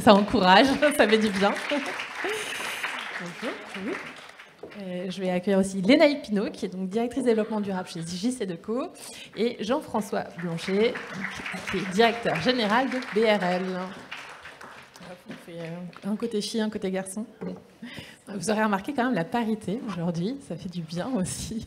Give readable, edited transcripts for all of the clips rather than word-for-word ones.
ça encourage, ça fait du bien. Bonjour, oui. Je vais accueillir aussi Lénaïque Pinault, qui est donc directrice développement durable chez JC2Co, et Jean-François Blanchet, qui est directeur général de BRL. On fait un côté fille, un côté garçon. Vous aurez remarqué quand même la parité aujourd'hui, ça fait du bien aussi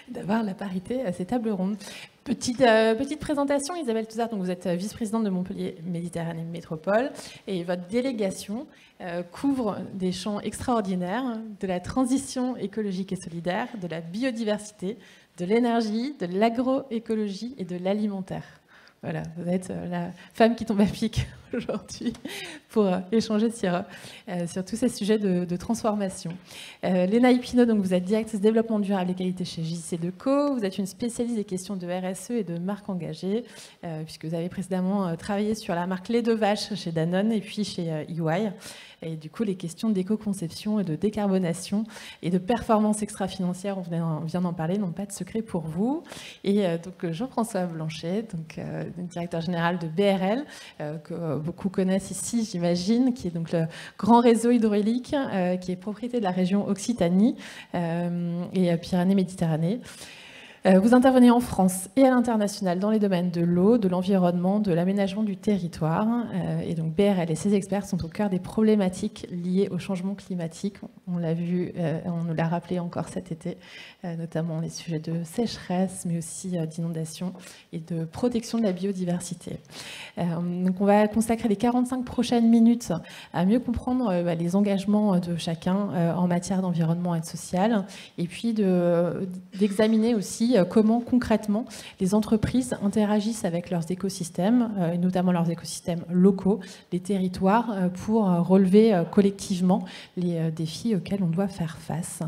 d'avoir la parité à ces tables rondes. Petite présentation, Isabelle Touzard, donc vous êtes vice-présidente de Montpellier Méditerranée Métropole, et votre délégation couvre des champs extraordinaires de la transition écologique et solidaire, de la biodiversité, de l'énergie, de l'agroécologie et de l'alimentaire. Voilà, vous êtes la femme qui tombe à pic aujourd'hui pour échanger sur tous ces sujets de transformation. Lénaïque Pinault, donc vous êtes directrice développement durable et qualité chez JC2Co. Vous êtes une spécialiste des questions de RSE et de marque engagée, puisque vous avez précédemment travaillé sur la marque lait de vache chez Danone et puis chez EY. Et du coup, les questions d'éco-conception et de décarbonation et de performance extra-financière, on vient d'en parler, n'ont pas de secret pour vous. Et donc Jean-François Blanchet, donc, directeur général de BRL, que beaucoup connaissent ici, j'imagine, qui est donc le grand réseau hydraulique, qui est propriété de la région Occitanie et Pyrénées-Méditerranée. Vous intervenez en France et à l'international dans les domaines de l'eau, de l'environnement, de l'aménagement du territoire. Et donc BRL et ses experts sont au cœur des problématiques liées au changement climatique. On l'a vu, on nous l'a rappelé encore cet été, notamment les sujets de sécheresse, mais aussi d'inondation et de protection de la biodiversité. Donc on va consacrer les 45 prochaines minutes à mieux comprendre les engagements de chacun en matière d'environnement et de social, et puis d'examiner aussi comment concrètement les entreprises interagissent avec leurs écosystèmes, et notamment leurs écosystèmes locaux, les territoires, pour relever collectivement les défis auxquels on doit faire face.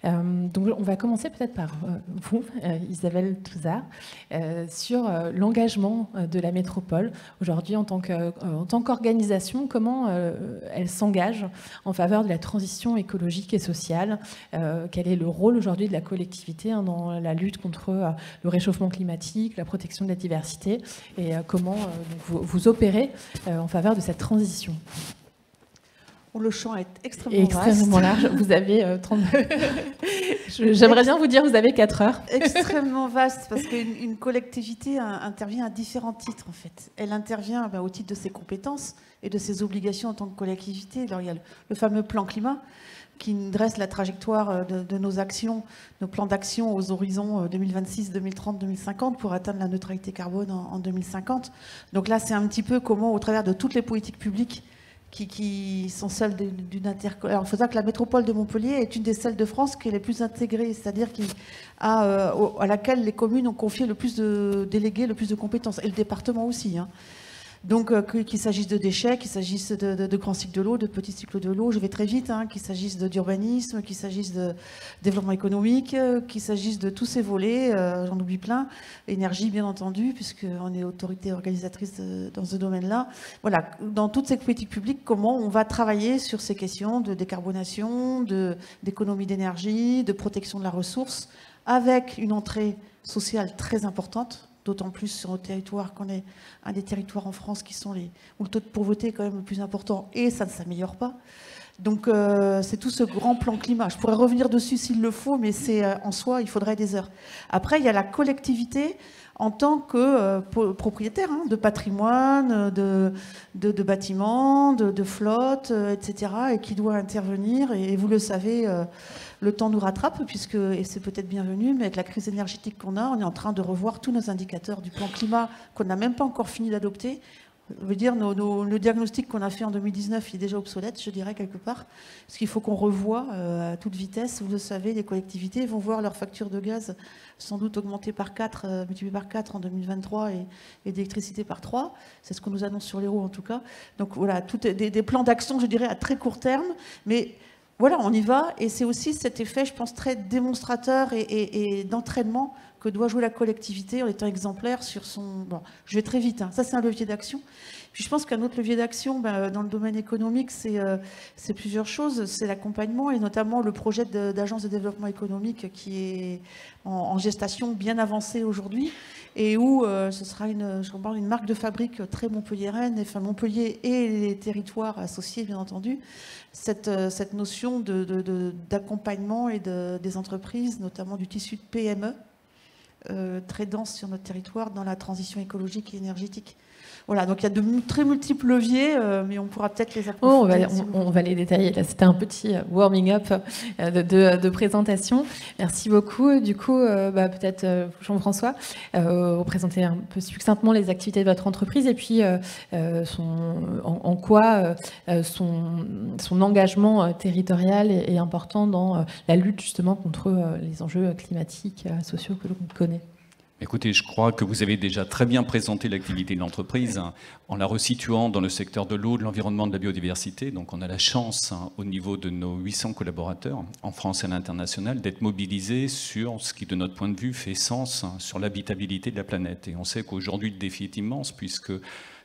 Donc on va commencer peut-être par vous, Isabelle Touzard, sur l'engagement de la métropole aujourd'hui en tant qu'organisation, comment elle s'engage en faveur de la transition écologique et sociale, quel est le rôle aujourd'hui de la collectivité dans la lutte contre le réchauffement climatique, la protection de la diversité, et comment vous opérez en faveur de cette transition. Le champ est extrêmement large. Vous avez 30... J'aimerais bien vous dire, vous avez 4 heures. Extrêmement vaste, parce qu'une collectivité intervient à différents titres, en fait. Elle intervient au titre de ses compétences et de ses obligations en tant que collectivité. Alors, il y a le fameux plan climat, qui dresse la trajectoire de nos actions, nos plans d'action aux horizons 2026, 2030, 2050 pour atteindre la neutralité carbone en 2050. Donc là, c'est un petit peu comment, au travers de toutes les politiques publiques qui sont celles d'une intercollation. Alors, il faut savoir que la métropole de Montpellier est une des celles de France qui est les plus intégrées, c'est-à-dire à laquelle les communes ont confié le plus de délégués, le plus de compétences, et le département aussi, hein. Donc, qu'il s'agisse de déchets, qu'il s'agisse de grands cycles de l'eau, de petits cycles de l'eau, je vais très vite, hein, qu'il s'agisse d'urbanisme, qu'il s'agisse de développement économique, qu'il s'agisse de tous ces volets, j'en oublie plein, énergie bien entendu, puisqu'on est autorité organisatrice dans ce domaine-là. Voilà, dans toutes ces politiques publiques, comment on va travailler sur ces questions de décarbonation, d'économie d'énergie, de protection de la ressource, avec une entrée sociale très importante, d'autant plus sur nos territoires qu'on est un des territoires en France où le taux de pauvreté est quand même le plus important et ça ne s'améliore pas. Donc c'est tout ce grand plan climat. Je pourrais revenir dessus s'il le faut, mais en soi, il faudrait des heures. Après, il y a la collectivité en tant que propriétaire de patrimoine, de bâtiments, de flottes, etc., et qui doit intervenir. Et vous le savez, le temps nous rattrape, et c'est peut-être bienvenu, mais avec la crise énergétique qu'on a, on est en train de revoir tous nos indicateurs du plan climat qu'on n'a même pas encore fini d'adopter. Je veux dire, le diagnostic qu'on a fait en 2019, il est déjà obsolète, je dirais, quelque part. Parce qu'il faut qu'on revoie à toute vitesse. Vous le savez, les collectivités vont voir leur facture de gaz sans doute augmenter par 4, multipliée par 4 en 2023 et d'électricité par 3. C'est ce qu'on nous annonce sur l'Hérault, en tout cas. Donc voilà, des plans d'action, je dirais, à très court terme. Mais voilà, on y va. Et c'est aussi cet effet, je pense, très démonstrateur et d'entraînement que doit jouer la collectivité en étant exemplaire sur son... Bon, je vais très vite, hein. Ça c'est un levier d'action. Puis je pense qu'un autre levier d'action dans le domaine économique, c'est plusieurs choses. C'est l'accompagnement et notamment le projet d'agence de développement économique qui est en gestation bien avancée aujourd'hui et où ce sera une marque de fabrique très montpelliéraine, enfin Montpellier et les territoires associés, bien entendu, cette notion d'accompagnement et des entreprises, notamment du tissu de PME, très dense sur notre territoire dans la transition écologique et énergétique. Voilà, donc il y a de très multiples leviers, mais on pourra peut-être les approfondir. On va les détailler. Là, c'était un petit warming-up de présentation. Merci beaucoup. Du coup, peut-être Jean-François, représenter un peu succinctement les activités de votre entreprise et puis en quoi son engagement territorial est important dans la lutte justement contre les enjeux climatiques, sociaux que l'on connaît. Écoutez, je crois que vous avez déjà très bien présenté l'activité de l'entreprise en la resituant dans le secteur de l'eau, de l'environnement, de la biodiversité. Donc on a la chance, au niveau de nos 800 collaborateurs, en France et à l'international, d'être mobilisés sur ce qui, de notre point de vue, fait sens sur l'habitabilité de la planète. Et on sait qu'aujourd'hui, le défi est immense, puisque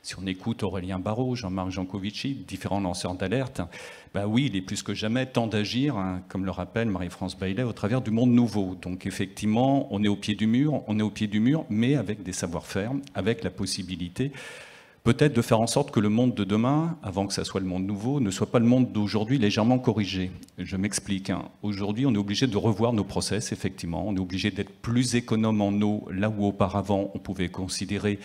si on écoute Aurélien Barraud, Jean-Marc Jancovici, différents lanceurs d'alerte, oui, il est plus que jamais temps d'agir, comme le rappelle Marie-France Baillet, au travers du monde nouveau. Donc effectivement, on est au pied du mur, mais avec des savoir-faire, avec la possibilité peut-être de faire en sorte que le monde de demain, avant que ça soit le monde nouveau, ne soit pas le monde d'aujourd'hui légèrement corrigé. Je m'explique. Aujourd'hui, on est obligé de revoir nos process, effectivement. On est obligé d'être plus économe en eau, là où auparavant, on pouvait considérer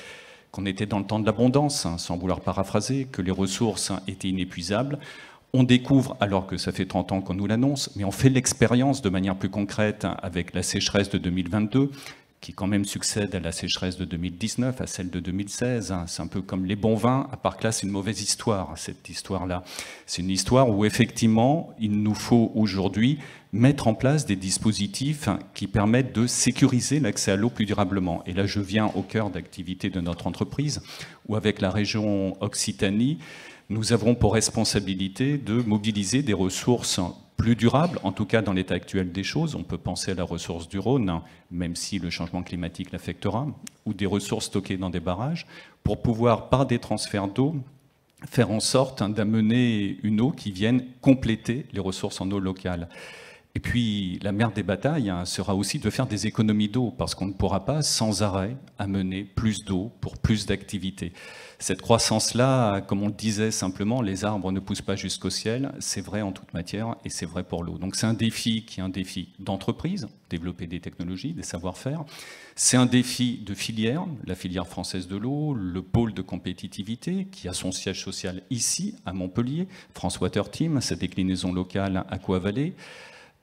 qu'on était dans le temps de l'abondance, sans vouloir paraphraser, que les ressources étaient inépuisables. On découvre, alors que ça fait 30 ans qu'on nous l'annonce, mais on fait l'expérience de manière plus concrète avec la sécheresse de 2022, qui quand même succède à la sécheresse de 2019, à celle de 2016. C'est un peu comme les bons vins, à part que là, c'est une mauvaise histoire, cette histoire-là. C'est une histoire où, effectivement, il nous faut aujourd'hui mettre en place des dispositifs qui permettent de sécuriser l'accès à l'eau plus durablement. Et là, je viens au cœur d'activité de notre entreprise, où avec la région Occitanie, nous avons pour responsabilité de mobiliser des ressources plus durables, en tout cas dans l'état actuel des choses. On peut penser à la ressource du Rhône, même si le changement climatique l'affectera, ou des ressources stockées dans des barrages, pour pouvoir, par des transferts d'eau, faire en sorte d'amener une eau qui vienne compléter les ressources en eau locale. Et puis, la mère des batailles sera aussi de faire des économies d'eau, parce qu'on ne pourra pas sans arrêt amener plus d'eau pour plus d'activités. Cette croissance-là, comme on le disait simplement, les arbres ne poussent pas jusqu'au ciel, c'est vrai en toute matière et c'est vrai pour l'eau. Donc c'est un défi qui est un défi d'entreprise, développer des technologies, des savoir-faire. C'est un défi de filière, la filière française de l'eau, le pôle de compétitivité qui a son siège social ici, à Montpellier, France Water Team, sa déclinaison locale Aqua Valley.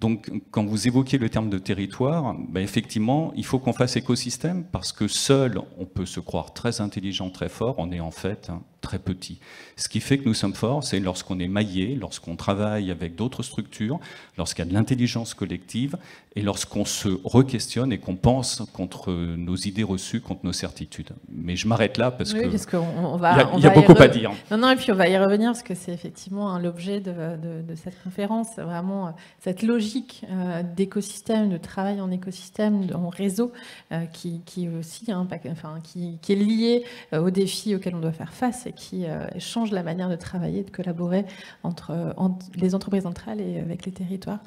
Donc, quand vous évoquez le terme de territoire, effectivement, il faut qu'on fasse écosystème parce que seul, on peut se croire très intelligent, très fort, on est en fait très petit. Ce qui fait que nous sommes forts, c'est lorsqu'on est maillé, lorsqu'on travaille avec d'autres structures, lorsqu'il y a de l'intelligence collective et lorsqu'on se re-questionne et qu'on pense contre nos idées reçues, contre nos certitudes. Mais je m'arrête là parce qu'il y a beaucoup à dire. Non, et puis on va y revenir parce que c'est effectivement l'objet de cette conférence, vraiment cette logique d'écosystème, de travail en écosystème, en réseau, qui est aussi, qui est lié aux défis auxquels on doit faire face et qui change la manière de travailler, de collaborer entre les entreprises entre elles et avec les territoires.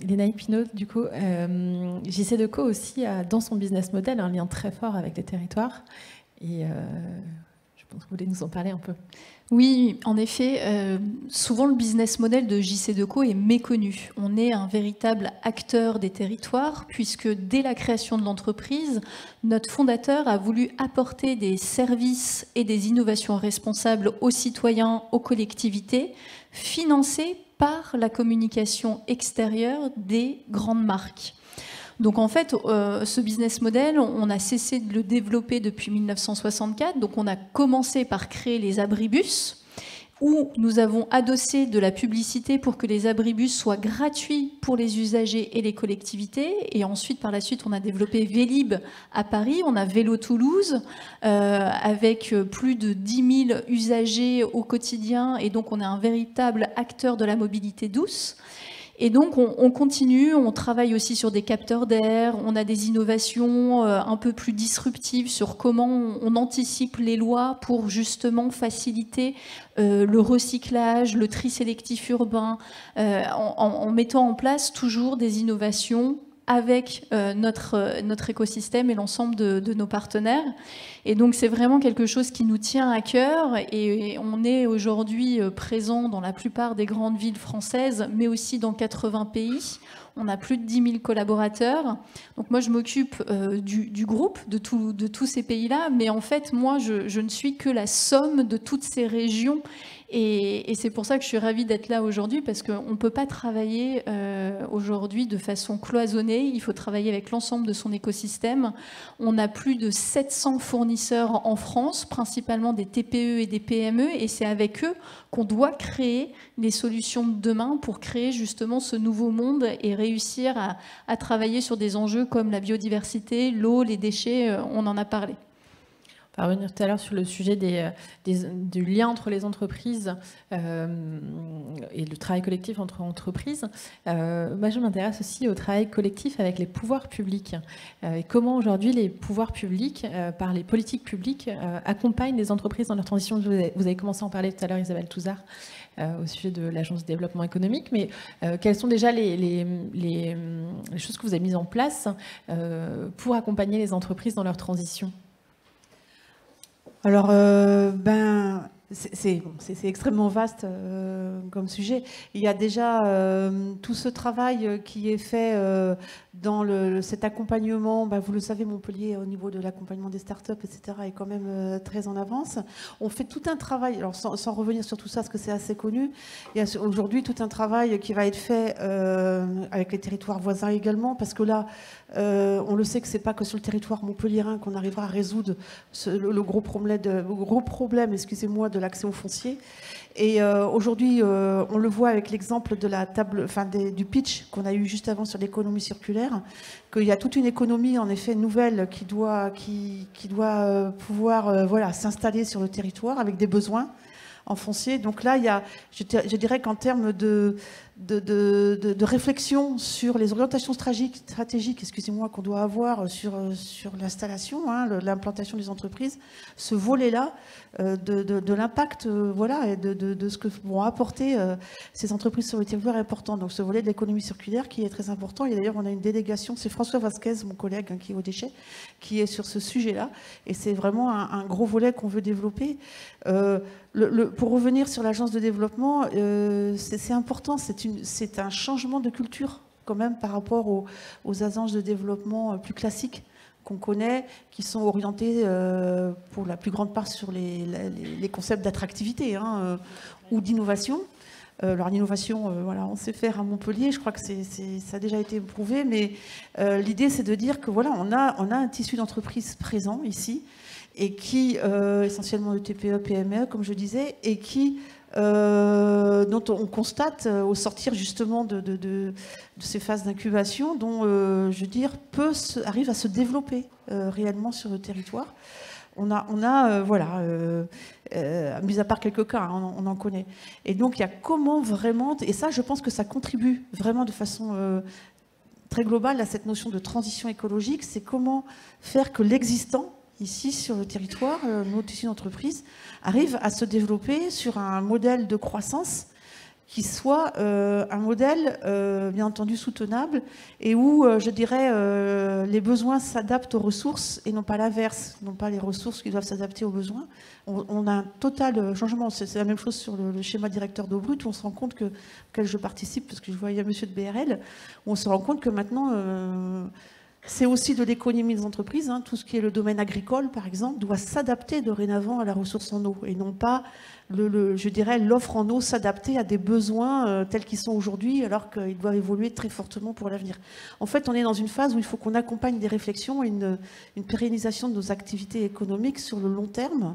Lénaïque Pinault, du coup, JC2Co aussi a dans son business model un lien très fort avec les territoires et je pense que vous voulez nous en parler un peu. Oui, en effet, souvent le business model de JC2Co est méconnu. On est un véritable acteur des territoires puisque dès la création de l'entreprise, notre fondateur a voulu apporter des services et des innovations responsables aux citoyens, aux collectivités, financés par la communication extérieure des grandes marques. Donc en fait, ce business model, on a cessé de le développer depuis 1964. Donc on a commencé par créer les abribus, où nous avons adossé de la publicité pour que les abribus soient gratuits pour les usagers et les collectivités. Et ensuite, par la suite, on a développé Vélib à Paris, on a Vélo Toulouse, avec plus de 10 000 usagers au quotidien. Et donc on est un véritable acteur de la mobilité douce. Et donc, on continue, on travaille aussi sur des capteurs d'air, on a des innovations un peu plus disruptives sur comment on anticipe les lois pour justement faciliter le recyclage, le tri sélectif urbain, en mettant en place toujours des innovations avec notre écosystème et l'ensemble de nos partenaires. Et donc c'est vraiment quelque chose qui nous tient à cœur, et on est aujourd'hui présent dans la plupart des grandes villes françaises, mais aussi dans 80 pays. On a plus de 10 000 collaborateurs. Donc moi, je m'occupe du groupe, de tous ces pays-là. Mais en fait, moi, je ne suis que la somme de toutes ces régions. Et c'est pour ça que je suis ravie d'être là aujourd'hui, parce qu'on ne peut pas travailler aujourd'hui de façon cloisonnée. Il faut travailler avec l'ensemble de son écosystème. On a plus de 700 fournisseurs en France, principalement des TPE et des PME. Et c'est avec eux qu'on doit créer les solutions de demain pour créer justement ce nouveau monde et réussir à travailler sur des enjeux comme la biodiversité, l'eau, les déchets, on en a parlé. On va revenir tout à l'heure sur le sujet du lien entre les entreprises et le travail collectif entre entreprises. Moi, je m'intéresse aussi au travail collectif avec les pouvoirs publics. Et comment aujourd'hui les pouvoirs publics, par les politiques publiques, accompagnent les entreprises dans leur transition. Vous avez commencé à en parler tout à l'heure, Isabelle Touzard, au sujet de l'Agence de développement économique. Mais quelles sont déjà les choses que vous avez mises en place pour accompagner les entreprises dans leur transition ? Alors, c'est extrêmement vaste comme sujet. Il y a déjà tout ce travail qui est fait dans cet accompagnement. Vous le savez, Montpellier, au niveau de l'accompagnement des startups, etc., est quand même très en avance. On fait tout un travail, alors sans revenir sur tout ça, parce que c'est assez connu, il y a aujourd'hui tout un travail qui va être fait avec les territoires voisins également, parce que là, on le sait que c'est pas que sur le territoire montpelliérain qu'on arrivera à résoudre le gros problème, excusez-moi, de l'accès au foncier. Et aujourd'hui, on le voit avec l'exemple de la table, du pitch qu'on a eu juste avant sur l'économie circulaire, qu'il y a toute une économie en effet nouvelle qui doit pouvoir s'installer sur le territoire avec des besoins en foncier. Donc là, il y a, je dirais qu'en termes de réflexion sur les orientations stratégiques, excusez-moi, qu'on doit avoir sur l'installation, l'implantation des entreprises, ce volet-là de l'impact, et de ce que vont apporter ces entreprises sur le territoire est important. Donc ce volet de l'économie circulaire qui est très important. Et d'ailleurs, on a une délégation, c'est François Vasquez, mon collègue, qui est au déchet, qui est sur ce sujet-là. Et c'est vraiment un gros volet qu'on veut développer. Pour revenir sur l'agence de développement, c'est important, c'est un changement de culture quand même par rapport aux agences de développement plus classiques qu'on connaît, qui sont orientées pour la plus grande part sur les concepts d'attractivité ou d'innovation. Alors l'innovation, on sait faire à Montpellier, je crois que ça a déjà été prouvé, mais l'idée c'est de dire que on a un tissu d'entreprise présent ici, et qui, essentiellement de TPE, PME, comme je disais, et qui, dont on constate, au sortir justement de ces phases d'incubation, dont, arrive à se développer réellement sur le territoire. On a mis à part quelques cas, on en connaît. Et donc, il y a comment vraiment, et ça, je pense que ça contribue vraiment de façon très globale à cette notion de transition écologique, c'est comment faire que l'existant, ici sur le territoire, nos tissus d'entreprise arrivent à se développer sur un modèle de croissance qui soit un modèle bien entendu soutenable et où, les besoins s'adaptent aux ressources et non pas l'inverse, non pas les ressources qui doivent s'adapter aux besoins. On a un total changement. C'est la même chose sur le schéma directeur d'eau brute où on se rend compte auquel je participe parce que je vois il y a monsieur de BRL, où on se rend compte que maintenant c'est aussi de l'économie des entreprises. Tout ce qui est le domaine agricole, par exemple, doit s'adapter dorénavant à la ressource en eau et non pas, l'offre en eau s'adapter à des besoins tels qu'ils sont aujourd'hui, alors qu'ils doivent évoluer très fortement pour l'avenir. En fait, on est dans une phase où il faut qu'on accompagne des réflexions et une pérennisation de nos activités économiques sur le long terme.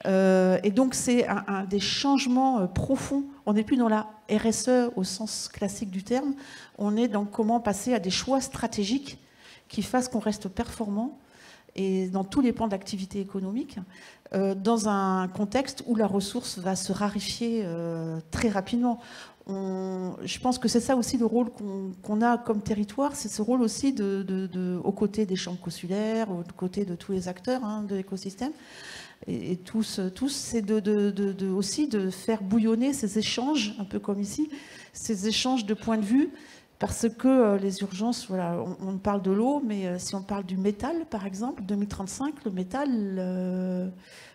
Et donc, c'est un des changements profonds. On n'est plus dans la RSE au sens classique du terme. On est dans comment passer à des choix stratégiques qui fassent qu'on reste performant et dans tous les pans d'activité économique, dans un contexte où la ressource va se raréfier très rapidement. Je pense que c'est ça aussi le rôle qu'on a comme territoire, c'est ce rôle aussi aux côtés des chambres consulaires, aux côtés de tous les acteurs de l'écosystème, et tous, c'est aussi de faire bouillonner ces échanges, un peu comme ici, ces échanges de points de vue, Parce que les urgences, voilà, on parle de l'eau, mais si on parle du métal, par exemple, 2035, le métal,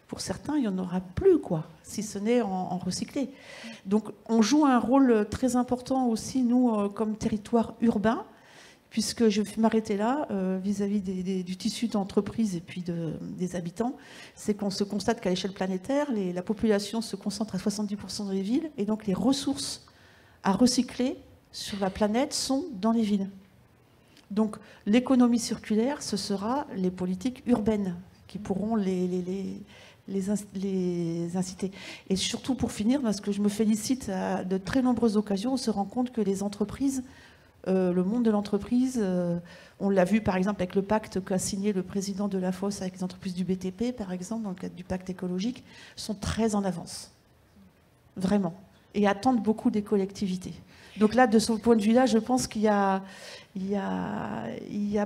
pour certains, il n'y en aura plus, quoi, si ce n'est en recyclé. Donc on joue un rôle très important aussi, nous, comme territoire urbain, puisque je vais m'arrêter là, vis-à-vis du tissu d'entreprise et puis des habitants, c'est qu'on se constate qu'à l'échelle planétaire, la population se concentre à 70% dans les villes, et donc les ressources à recycler sur la planète sont dans les villes. Donc l'économie circulaire, ce sera les politiques urbaines qui pourront les inciter. Et surtout pour finir, parce que je me félicite à de très nombreuses occasions, on se rend compte que les entreprises, le monde de l'entreprise, on l'a vu par exemple avec le pacte qu'a signé le président de la FOS avec les entreprises du BTP, par exemple, dans le cadre du pacte écologique, sont très en avance. Vraiment. Et attendent beaucoup des collectivités. Donc là, de ce point de vue-là, je pense qu'il n'y a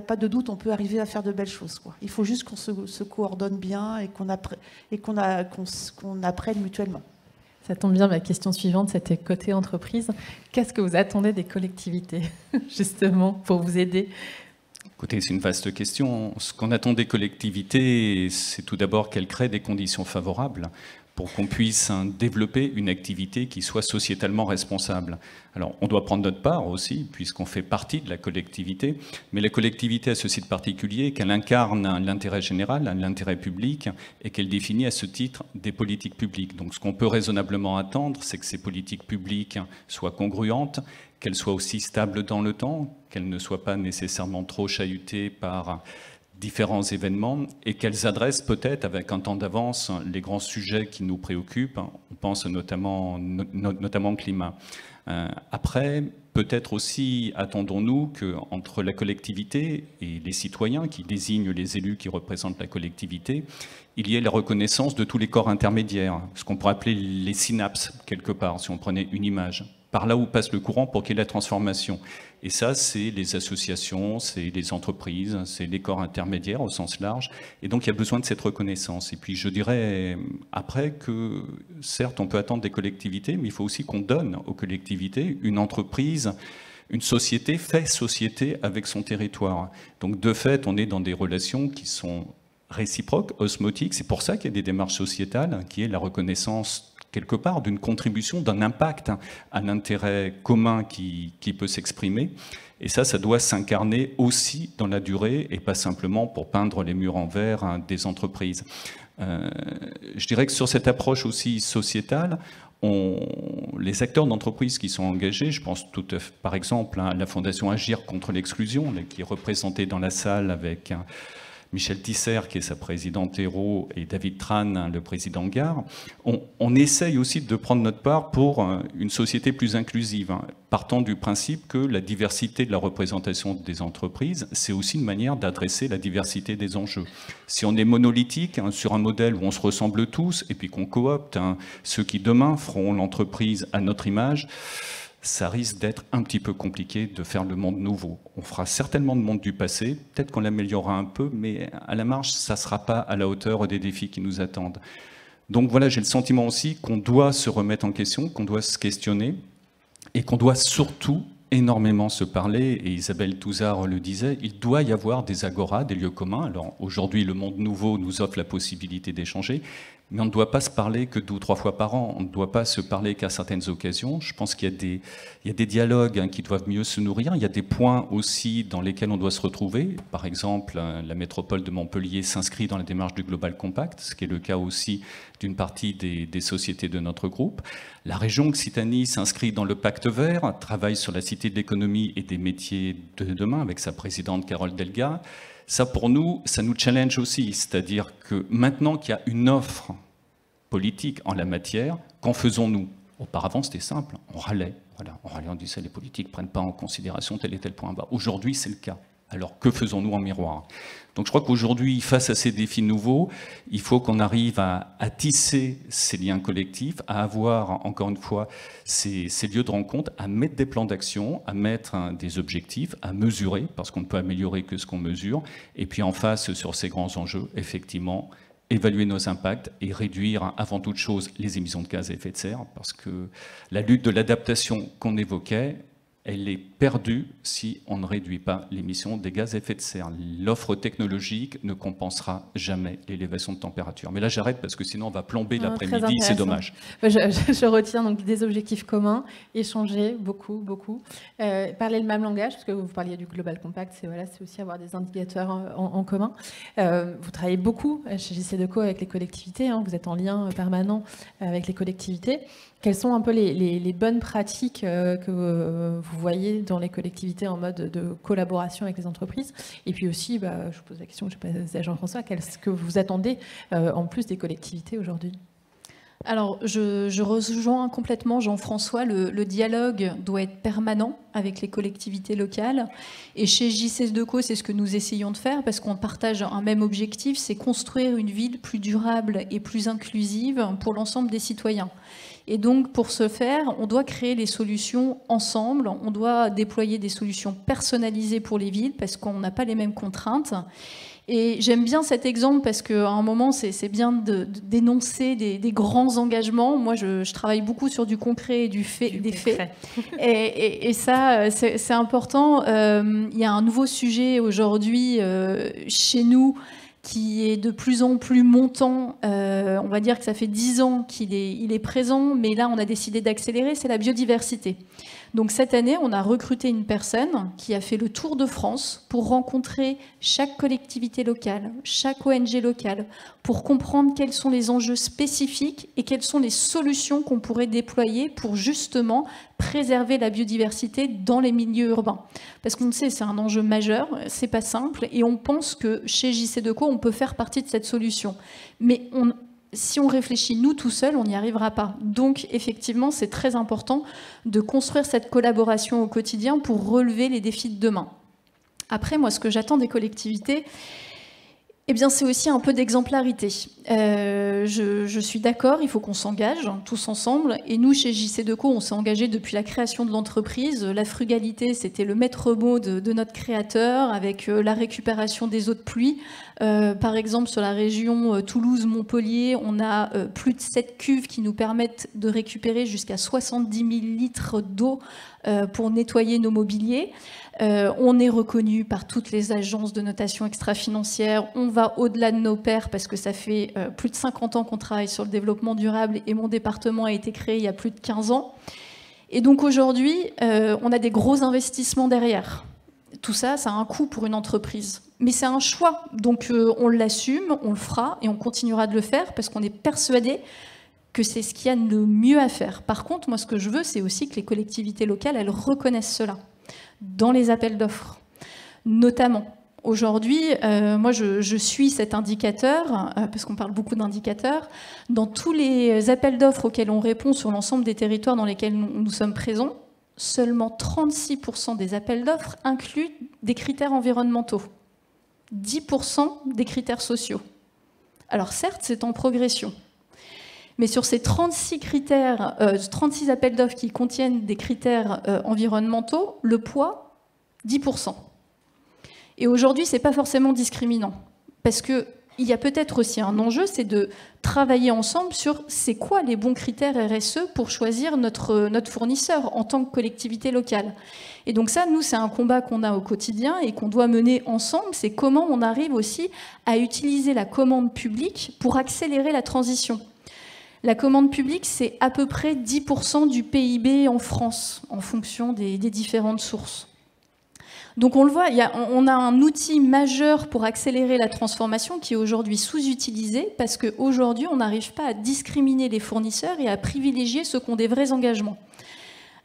pas de doute, on peut arriver à faire de belles choses, quoi. Il faut juste qu'on se coordonne bien et qu'on apprenne mutuellement. Ça tombe bien, ma question suivante, c'était côté entreprise. Qu'est-ce que vous attendez des collectivités, justement, pour vous aider ? Écoutez, c'est une vaste question. Ce qu'on attend des collectivités, c'est tout d'abord qu'elles créent des conditions favorables pour qu'on puisse développer une activité qui soit sociétalement responsable. Alors, on doit prendre notre part aussi, puisqu'on fait partie de la collectivité, mais la collectivité a ce site particulier qu'elle incarne l'intérêt général, l'intérêt public, et qu'elle définit à ce titre des politiques publiques. Donc, ce qu'on peut raisonnablement attendre, c'est que ces politiques publiques soient congruentes, qu'elles soient aussi stables dans le temps, qu'elles ne soient pas nécessairement trop chahutées par différents événements et qu'elles adressent peut-être avec un temps d'avance les grands sujets qui nous préoccupent. On pense notamment au climat. Après, peut-être aussi attendons-nous qu'entre la collectivité et les citoyens qui désignent les élus qui représentent la collectivité, il y ait la reconnaissance de tous les corps intermédiaires, ce qu'on pourrait appeler les synapses, quelque part, si on prenait une image, par là où passe le courant pour qu'il y ait la transformation. Et ça, c'est les associations, c'est les entreprises, c'est les corps intermédiaires au sens large. Et donc, il y a besoin de cette reconnaissance. Et puis, je dirais après que, certes, on peut attendre des collectivités, mais il faut aussi qu'on donne aux collectivités une entreprise. Une société fait société avec son territoire. Donc, de fait, on est dans des relations qui sont réciproques, osmotiques. C'est pour ça qu'il y a des démarches sociétales, qui est la reconnaissance quelque part d'une contribution, d'un impact à l'intérêt commun qui peut s'exprimer. Et ça doit s'incarner aussi dans la durée et pas simplement pour peindre les murs en verre des entreprises. Je dirais que sur cette approche aussi sociétale, les acteurs d'entreprise qui sont engagés, je pense par exemple à la Fondation Agir contre l'exclusion, qui est représentée dans la salle avec Michel Tisser, qui est sa présidente Hérault, et David Tran, le président Gare, on essaye aussi de prendre notre part pour une société plus inclusive, partant du principe que la diversité de la représentation des entreprises, c'est aussi une manière d'adresser la diversité des enjeux. Si on est monolithique sur un modèle où on se ressemble tous, et puis qu'on coopte ceux qui demain feront l'entreprise à notre image, ça risque d'être un petit peu compliqué de faire le monde nouveau. On fera certainement le monde du passé, peut-être qu'on l'améliorera un peu, mais à la marge, ça ne sera pas à la hauteur des défis qui nous attendent. Donc voilà, j'ai le sentiment aussi qu'on doit se remettre en question, qu'on doit se questionner, et qu'on doit surtout énormément se parler, et Isabelle Touzard le disait, il doit y avoir des agoras, des lieux communs. Alors aujourd'hui, le monde nouveau nous offre la possibilité d'échanger, mais on ne doit pas se parler que 2 ou 3 fois par an, on ne doit pas se parler qu'à certaines occasions. Je pense qu'il y a des dialogues qui doivent mieux se nourrir, il y a des points aussi dans lesquels on doit se retrouver. Par exemple, la métropole de Montpellier s'inscrit dans la démarche du Global Compact, ce qui est le cas aussi d'une partie des sociétés de notre groupe. La région Occitanie s'inscrit dans le Pacte Vert, travaille sur la Cité de l'économie et des métiers de demain avec sa présidente Carole Delga. Ça, pour nous, ça nous challenge aussi, c'est-à-dire que maintenant qu'il y a une offre politique en la matière, qu'en faisons-nous ? Auparavant, c'était simple, on râlait. Voilà, on râlait, on disait les politiques ne prennent pas en considération tel et tel point bas. Aujourd'hui, c'est le cas. Alors, que faisons-nous en miroir ? Donc, je crois qu'aujourd'hui, face à ces défis nouveaux, il faut qu'on arrive à tisser ces liens collectifs, à avoir, encore une fois, ces lieux de rencontre, à mettre des plans d'action, à mettre des objectifs, à mesurer, parce qu'on ne peut améliorer que ce qu'on mesure, et puis en face, sur ces grands enjeux, effectivement, évaluer nos impacts et réduire, avant toute chose, les émissions de gaz à effet de serre, parce que la lutte de l'adaptation qu'on évoquait, elle est perdue si on ne réduit pas l'émission des gaz à effet de serre. L'offre technologique ne compensera jamais l'élévation de température. Mais là, j'arrête parce que sinon, on va plomber l'après-midi, c'est dommage. Je retiens donc des objectifs communs, échanger beaucoup, parler le même langage, parce que vous parliez du Global Compact, c'est aussi avoir des indicateurs en commun. Vous travaillez beaucoup chez JC2Co avec les collectivités, hein, vous êtes en lien permanent avec les collectivités. Quelles sont un peu les bonnes pratiques que vous voyez dans les collectivités en mode de collaboration avec les entreprises? Et puis aussi, je vous pose la question que je pose à Jean-François, qu'est-ce que vous attendez en plus des collectivités aujourd'hui? Alors, je rejoins complètement Jean-François, le dialogue doit être permanent avec les collectivités locales. Et chez JC2Co, c'est ce que nous essayons de faire parce qu'on partage un même objectif, c'est construire une ville plus durable et plus inclusive pour l'ensemble des citoyens. Et donc, pour ce faire, on doit créer les solutions ensemble, on doit déployer des solutions personnalisées pour les villes parce qu'on n'a pas les mêmes contraintes. Et j'aime bien cet exemple parce qu'à un moment, c'est bien d'énoncer des grands engagements. Moi, je travaille beaucoup sur du concret et des faits. Et ça, c'est important. Il y a un nouveau sujet aujourd'hui chez nous qui est de plus en plus montant. On va dire que ça fait 10 ans qu'il est présent, mais là, on a décidé d'accélérer, c'est la biodiversité. Donc cette année, on a recruté une personne qui a fait le tour de France pour rencontrer chaque collectivité locale, chaque ONG locale, pour comprendre quels sont les enjeux spécifiques et quelles sont les solutions qu'on pourrait déployer pour justement préserver la biodiversité dans les milieux urbains. Parce qu'on le sait, c'est un enjeu majeur, c'est pas simple, et on pense que chez JC2Co, on peut faire partie de cette solution. Mais si on réfléchit nous tout seuls, on n'y arrivera pas. Donc effectivement, c'est très important de construire cette collaboration au quotidien pour relever les défis de demain. Après, moi, ce que j'attends des collectivités, eh bien, c'est aussi un peu d'exemplarité. Je suis d'accord, il faut qu'on s'engage tous ensemble. Et nous, chez JC2Co, on s'est engagé depuis la création de l'entreprise. La frugalité, c'était le maître mot de notre créateur, avec la récupération des eaux de pluie. Par exemple, sur la région Toulouse-Montpellier, on a plus de 7 cuves qui nous permettent de récupérer jusqu'à 70 000 litres d'eau pour nettoyer nos mobiliers. On est reconnu par toutes les agences de notation extra-financière. On va au-delà de nos pairs parce que ça fait plus de 50 ans qu'on travaille sur le développement durable et mon département a été créé il y a plus de 15 ans. Et donc aujourd'hui, on a des gros investissements derrière. Tout ça, ça a un coût pour une entreprise. Mais c'est un choix. Donc on l'assume, on le fera et on continuera de le faire parce qu'on est persuadé que c'est ce qu'il y a de mieux à faire. Par contre, moi, ce que je veux, c'est aussi que les collectivités locales, elles reconnaissent cela dans les appels d'offres. Notamment, aujourd'hui, moi, je suis cet indicateur, parce qu'on parle beaucoup d'indicateurs. Dans tous les appels d'offres auxquels on répond sur l'ensemble des territoires dans lesquels nous sommes présents, seulement 36% des appels d'offres incluent des critères environnementaux, 10% des critères sociaux. Alors certes, c'est en progression. Mais sur ces 36 appels d'offres qui contiennent des critères environnementaux, le poids, 10%. Et aujourd'hui, ce n'est pas forcément discriminant. Parce qu'il y a peut-être aussi un enjeu, c'est de travailler ensemble sur c'est quoi les bons critères RSE pour choisir notre fournisseur en tant que collectivité locale. Et donc ça, nous, c'est un combat qu'on a au quotidien et qu'on doit mener ensemble. C'est comment on arrive aussi à utiliser la commande publique pour accélérer la transition. La commande publique, c'est à peu près 10% du PIB en France, en fonction des différentes sources. Donc on le voit, on a un outil majeur pour accélérer la transformation qui est aujourd'hui sous-utilisé parce qu'aujourd'hui, on n'arrive pas à discriminer les fournisseurs et à privilégier ceux qui ont des vrais engagements.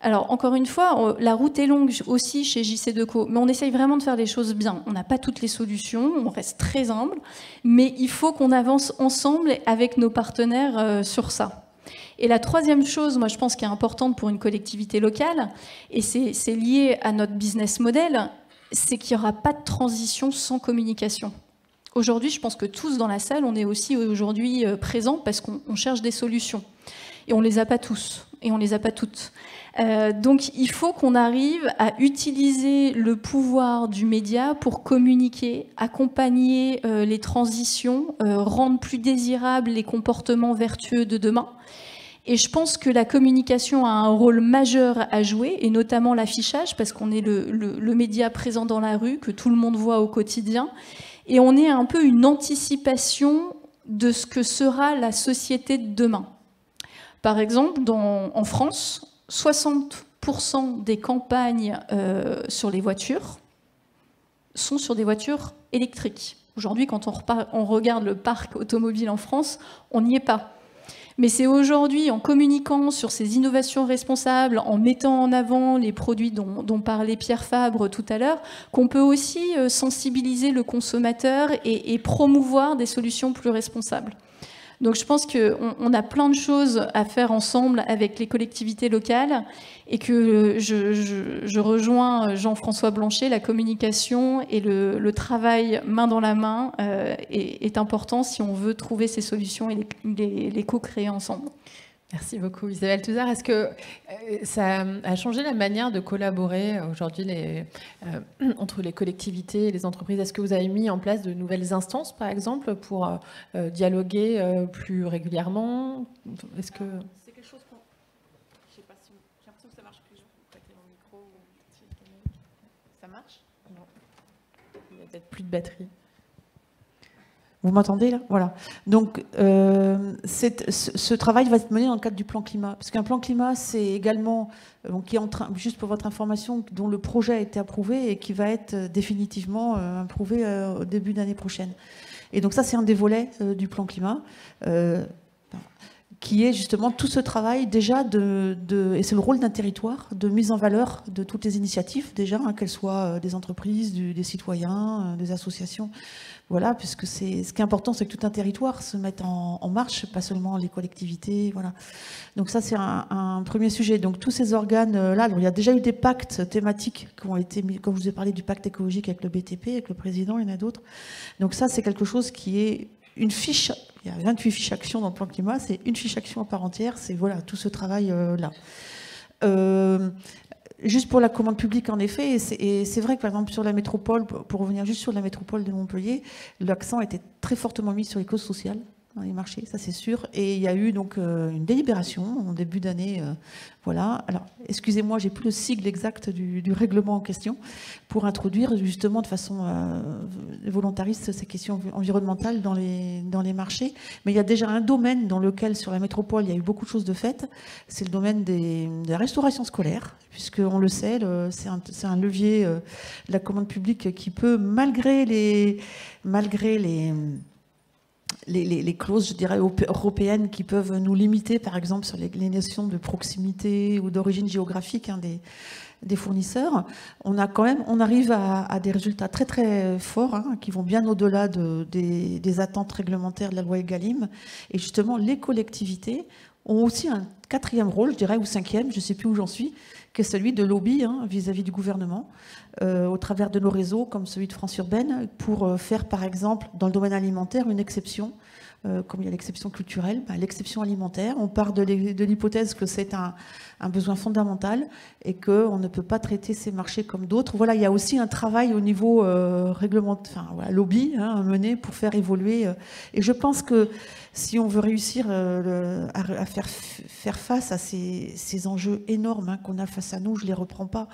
Alors, encore une fois, la route est longue aussi chez JC2Co, mais on essaye vraiment de faire les choses bien. On n'a pas toutes les solutions, on reste très humble, mais il faut qu'on avance ensemble avec nos partenaires sur ça. Et la troisième chose, moi, je pense, qui est importante pour une collectivité locale, et c'est lié à notre business model, c'est qu'il n'y aura pas de transition sans communication. Aujourd'hui, je pense que tous dans la salle, on est aussi aujourd'hui présents parce qu'on cherche des solutions. Et on ne les a pas tous, et on ne les a pas toutes. Donc il faut qu'on arrive à utiliser le pouvoir du média pour communiquer, accompagner les transitions, rendre plus désirables les comportements vertueux de demain. Et je pense que la communication a un rôle majeur à jouer, et notamment l'affichage, parce qu'on est le média présent dans la rue, que tout le monde voit au quotidien. Et on est un peu une anticipation de ce que sera la société de demain. Par exemple, en France, 60% des campagnes sur les voitures sont sur des voitures électriques. Aujourd'hui, quand on regarde le parc automobile en France, on n'y est pas. Mais c'est aujourd'hui, en communiquant sur ces innovations responsables, en mettant en avant les produits dont parlait Pierre Fabre tout à l'heure, qu'on peut aussi sensibiliser le consommateur et promouvoir des solutions plus responsables. Donc je pense qu'on a plein de choses à faire ensemble avec les collectivités locales et que je rejoins Jean-François Blanchet, la communication et le travail main dans la main est important si on veut trouver ces solutions et les co-créer ensemble. Merci beaucoup Isabelle Touzard. Est-ce que ça a changé la manière de collaborer aujourd'hui entre les collectivités et les entreprises? Est-ce que vous avez mis en place de nouvelles instances, par exemple, pour dialoguer plus régulièrement? Est-ce que... C'est quelque chose qu'on... Je sais pas si... J'ai l'impression que ça marche plus. Prêtez mon micro. Ça marche? Non. Il y a peut-être plus de batterie. Vous m'entendez là? Voilà. Donc, ce travail va être mené dans le cadre du plan climat. Parce qu'un plan climat, c'est également, qui est en train, juste pour votre information, dont le projet a été approuvé et qui va être définitivement approuvé au début de l'année prochaine. Et donc ça, c'est un des volets du plan climat, qui est justement tout ce travail déjà et c'est le rôle d'un territoire, de mise en valeur de toutes les initiatives déjà, qu'elles soient des entreprises, des citoyens, des associations. Voilà, puisque ce qui est important, c'est que tout un territoire se mette en marche, pas seulement les collectivités. Voilà. Donc ça, c'est un premier sujet. Donc tous ces organes-là, il y a déjà eu des pactes thématiques qui ont été mis, comme je vous ai parlé du pacte écologique avec le BTP, avec le président, il y en a d'autres. Donc ça, c'est quelque chose qui est une fiche. Il y a 28 fiches actions dans le plan climat, c'est une fiche action à part entière, c'est voilà, tout ce travail-là. Juste pour la commande publique, en effet, et c'est vrai que par exemple sur la métropole, pour revenir juste sur la métropole de Montpellier, l'accent était très fortement mis sur les causes sociales dans les marchés, ça c'est sûr. Et il y a eu donc une délibération en début d'année. Voilà. Alors, excusez-moi, j'ai plus le sigle exact du règlement en question pour introduire justement de façon volontariste ces questions environnementales dans les marchés. Mais il y a déjà un domaine dans lequel, sur la métropole, il y a eu beaucoup de choses de faites. C'est le domaine de la restauration scolaire, puisqu'on le sait, c'est un levier de la commande publique qui peut, malgré les clauses, je dirais, européennes qui peuvent nous limiter, par exemple, sur les notions de proximité ou d'origine géographique des fournisseurs, on arrive à des résultats très très forts, qui vont bien au-delà des attentes réglementaires de la loi Egalim. Et justement, les collectivités ont aussi un quatrième rôle, je dirais, ou cinquième, je ne sais plus où j'en suis, qui est celui de lobby vis-à-vis du gouvernement, au travers de nos réseaux, comme celui de France Urbaine, pour faire, par exemple, dans le domaine alimentaire, une exception, comme il y a l'exception culturelle, l'exception alimentaire. On part de l'hypothèse que c'est un besoin fondamental et qu'on ne peut pas traiter ces marchés comme d'autres. Voilà, il y a aussi un travail au niveau lobby mené pour faire évoluer. Et je pense que si on veut réussir à faire face à ces enjeux énormes qu'on a face à nous, je ne les reprends pas,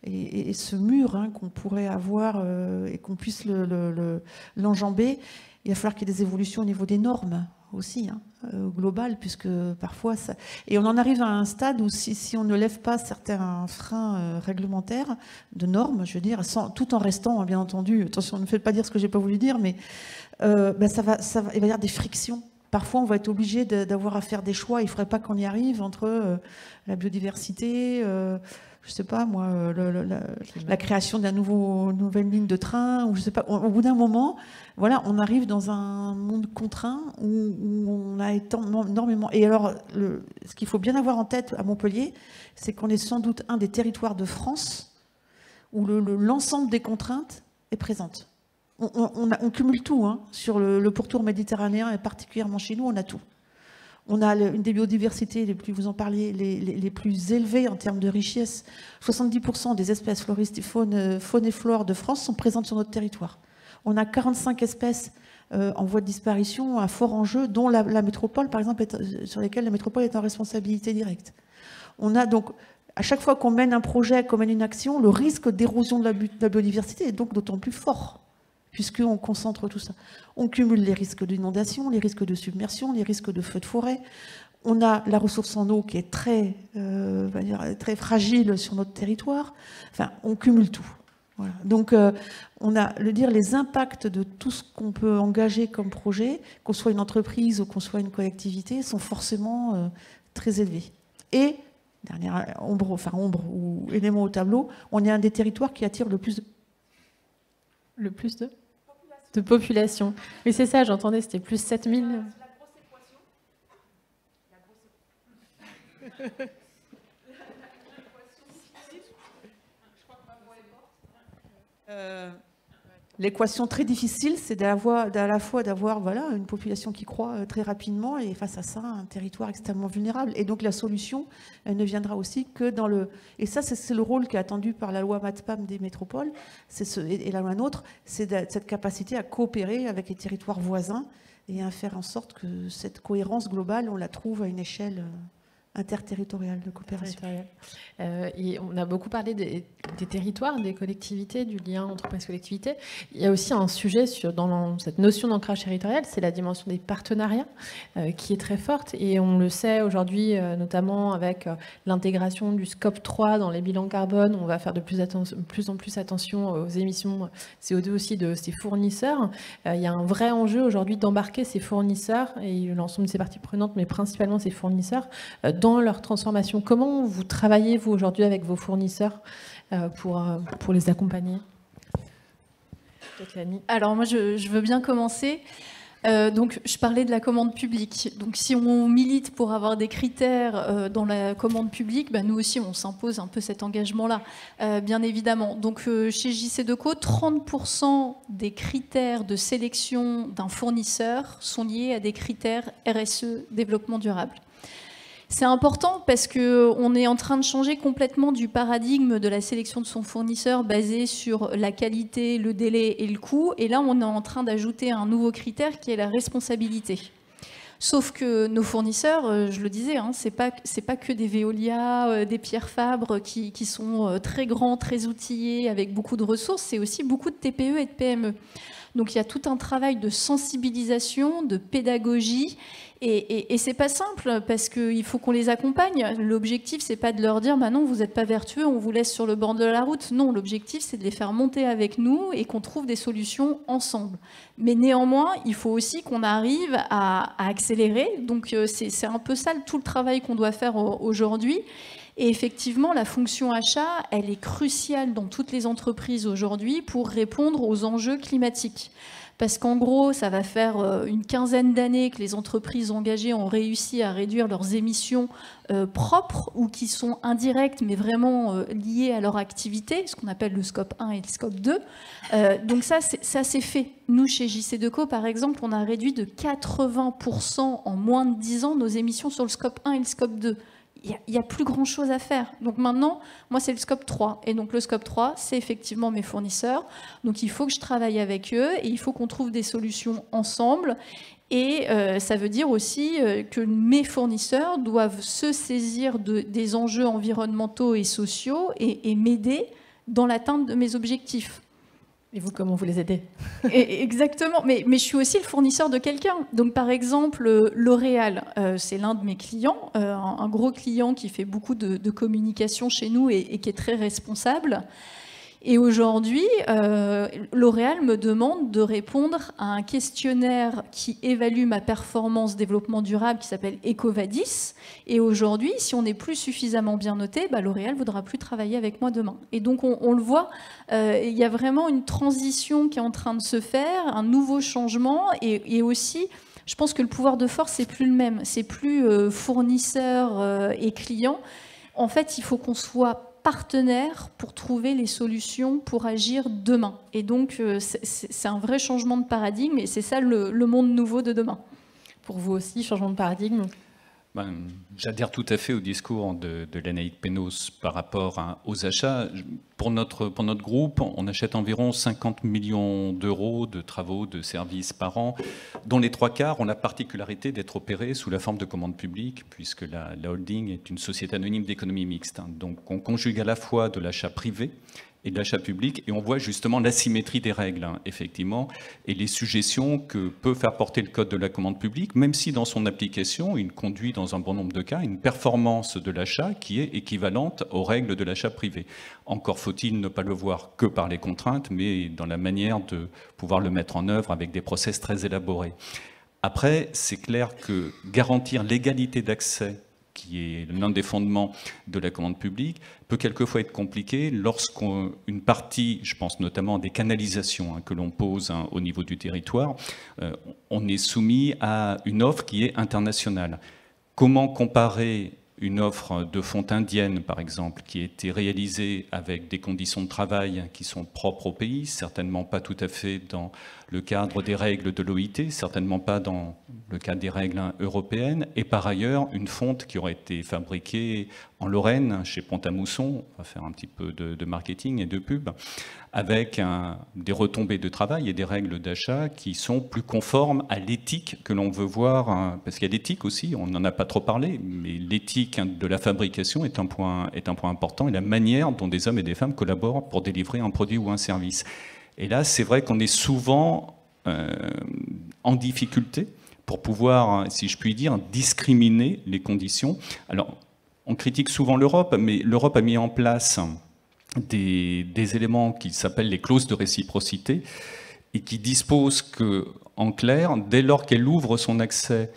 et ce mur qu'on pourrait avoir et qu'on puisse l'enjamber, il va falloir qu'il y ait des évolutions au niveau des normes aussi, globales, puisque parfois ça... Et on en arrive à un stade où si on ne lève pas certains freins réglementaires, de normes, je veux dire, tout en restant, bien entendu, attention, ne me faites pas dire ce que j'ai pas voulu dire, mais il va y avoir des frictions. Parfois, on va être obligé d'avoir à faire des choix. Il ne faudrait pas qu'on y arrive entre la biodiversité, je ne sais pas moi, la création d'une nouvelle ligne de train, ou je sais pas. Au bout d'un moment, voilà, on arrive dans un monde contraint où on a énormément. Et alors, ce qu'il faut bien avoir en tête à Montpellier, c'est qu'on est sans doute un des territoires de France où l'ensemble des contraintes est présente. On cumule tout, sur le pourtour méditerranéen et particulièrement chez nous, on a tout. On a une des biodiversités vous en parliez, les plus élevées en termes de richesse. 70% des espèces floristes, faune et flore de France sont présentes sur notre territoire. On a 45 espèces en voie de disparition à fort enjeu, dont la métropole, par exemple, sur lesquelles la métropole est en responsabilité directe. On a donc, à chaque fois qu'on mène un projet, qu'on mène une action, le risque d'érosion de la biodiversité est donc d'autant plus fort, puisqu'on concentre tout ça. On cumule les risques d'inondation, les risques de submersion, les risques de feux de forêt. On a la ressource en eau qui est très fragile sur notre territoire. Enfin, on cumule tout. Voilà. Donc, on a les impacts de tout ce qu'on peut engager comme projet, qu'on soit une entreprise ou qu'on soit une collectivité, sont forcément très élevés. Et, dernière ombre ou élément au tableau, on est un des territoires qui attire le plus de population. Oui, c'est ça, j'entendais, c'était plus 7000. L'équation très difficile, c'est à la fois d'avoir une population qui croît très rapidement et face à ça, un territoire extrêmement vulnérable. Et donc la solution, elle ne viendra aussi que dans le... Et ça, c'est le rôle qui est attendu par la loi MATPAM des métropoles et la loi NOTRe, c'est cette capacité à coopérer avec les territoires voisins et à faire en sorte que cette cohérence globale, on la trouve à une échelle interterritoriale de coopération. Et on a beaucoup parlé des territoires, des collectivités, du lien entreprise-collectivité. Il y a aussi un sujet dans cette notion d'ancrage territorial, c'est la dimension des partenariats qui est très forte. Et on le sait aujourd'hui, notamment avec l'intégration du scope 3 dans les bilans carbone. On va faire de plus en plus attention aux émissions CO2 aussi de ces fournisseurs. Il y a un vrai enjeu aujourd'hui d'embarquer ces fournisseurs et l'ensemble de ces parties prenantes, mais principalement ces fournisseurs, dans leur transformation. Comment vous travaillez, vous, aujourd'hui, avec vos fournisseurs pour les accompagner? Alors, moi, je veux bien commencer. Donc, je parlais de la commande publique. Donc, si on milite pour avoir des critères dans la commande publique, nous aussi, on s'impose un peu cet engagement-là, bien évidemment. Donc, chez JCDecaux, 30% des critères de sélection d'un fournisseur sont liés à des critères RSE, développement durable. C'est important parce qu'on est en train de changer complètement du paradigme de la sélection de son fournisseur basé sur la qualité, le délai et le coût. Et là, on est en train d'ajouter un nouveau critère qui est la responsabilité. Sauf que nos fournisseurs, je le disais, c'est pas que des Veolia, des Pierre Fabre qui sont très grands, très outillés, avec beaucoup de ressources. C'est aussi beaucoup de TPE et de PME. Donc il y a tout un travail de sensibilisation, de pédagogie. Et c'est pas simple parce qu'il faut qu'on les accompagne. L'objectif, c'est pas de leur dire non, vous n'êtes pas vertueux, on vous laisse sur le bord de la route. Non, l'objectif, c'est de les faire monter avec nous et qu'on trouve des solutions ensemble. Mais néanmoins, il faut aussi qu'on arrive à accélérer. Donc c'est un peu ça tout le travail qu'on doit faire aujourd'hui. Et effectivement, la fonction achat, elle est cruciale dans toutes les entreprises aujourd'hui pour répondre aux enjeux climatiques. Parce qu'en gros, ça va faire une quinzaine d'années que les entreprises engagées ont réussi à réduire leurs émissions propres ou qui sont indirectes, mais vraiment liées à leur activité, ce qu'on appelle le scope 1 et le scope 2. Donc ça, c'est fait. Nous, chez JCDecaux, par exemple, on a réduit de 80% en moins de 10 ans nos émissions sur le scope 1 et le scope 2. Il n'y a plus grand-chose à faire. Donc maintenant, moi, c'est le scope 3. Et donc le scope 3, c'est effectivement mes fournisseurs. Donc il faut que je travaille avec eux et il faut qu'on trouve des solutions ensemble. Et ça veut dire aussi que mes fournisseurs doivent se saisir des enjeux environnementaux et sociaux et m'aider dans l'atteinte de mes objectifs. Et vous, comment vous les aidez? Exactement, mais je suis aussi le fournisseur de quelqu'un. Donc par exemple, L'Oréal, c'est l'un de mes clients, un gros client qui fait beaucoup de communication chez nous et qui est très responsable. Et aujourd'hui, L'Oréal me demande de répondre à un questionnaire qui évalue ma performance développement durable qui s'appelle EcoVadis. Et aujourd'hui, si on n'est plus suffisamment bien noté, L'Oréal ne voudra plus travailler avec moi demain. Et donc, on le voit, il y a vraiment une transition qui est en train de se faire, un nouveau changement. Et aussi, je pense que le pouvoir de force, c'est plus le même. C'est plus fournisseur et client. En fait, il faut qu'on soit partenaires pour trouver les solutions pour agir demain. Et donc, c'est un vrai changement de paradigme et c'est ça le monde nouveau de demain. Pour vous aussi, changement de paradigme? J'adhère tout à fait au discours de l'Anaïque Pénos par rapport aux achats. Pour notre groupe, on achète environ 50 millions d'euros de travaux, de services par an, dont les 3/4 ont la particularité d'être opérés sous la forme de commande publique, puisque la holding est une société anonyme d'économie mixte. Donc on conjugue à la fois de l'achat privé et de l'achat public, et on voit justement l'asymétrie des règles, effectivement, et les suggestions que peut faire porter le Code de la commande publique, même si dans son application, il conduit dans un bon nombre de cas une performance de l'achat qui est équivalente aux règles de l'achat privé. Encore faut-il ne pas le voir que par les contraintes, mais dans la manière de pouvoir le mettre en œuvre avec des process très élaborés. Après, c'est clair que garantir l'égalité d'accès, qui est l'un des fondements de la commande publique, peut quelquefois être compliqué lorsqu'une partie, je pense notamment à des canalisations que l'on pose au niveau du territoire, on est soumis à une offre qui est internationale. Comment comparer une offre de fonte indienne, par exemple, qui a été réalisée avec des conditions de travail qui sont propres au pays, certainement pas tout à fait dans le cadre des règles de l'OIT, certainement pas dans le cadre des règles européennes, et par ailleurs une fonte qui aurait été fabriquée en Lorraine, chez Pont-à-Mousson, on va faire un petit peu de marketing et de pub, avec des retombées de travail et des règles d'achat qui sont plus conformes à l'éthique que l'on veut voir, parce qu'il y a l'éthique aussi, on n'en a pas trop parlé, mais l'éthique de la fabrication est un point important, et la manière dont des hommes et des femmes collaborent pour délivrer un produit ou un service. Et là, c'est vrai qu'on est souvent en difficulté pour pouvoir, si je puis dire, discriminer les conditions. Alors, on critique souvent l'Europe, mais l'Europe a mis en place des éléments qui s'appellent les clauses de réciprocité et qui disposent que, en clair, dès lors qu'elle ouvre son accès,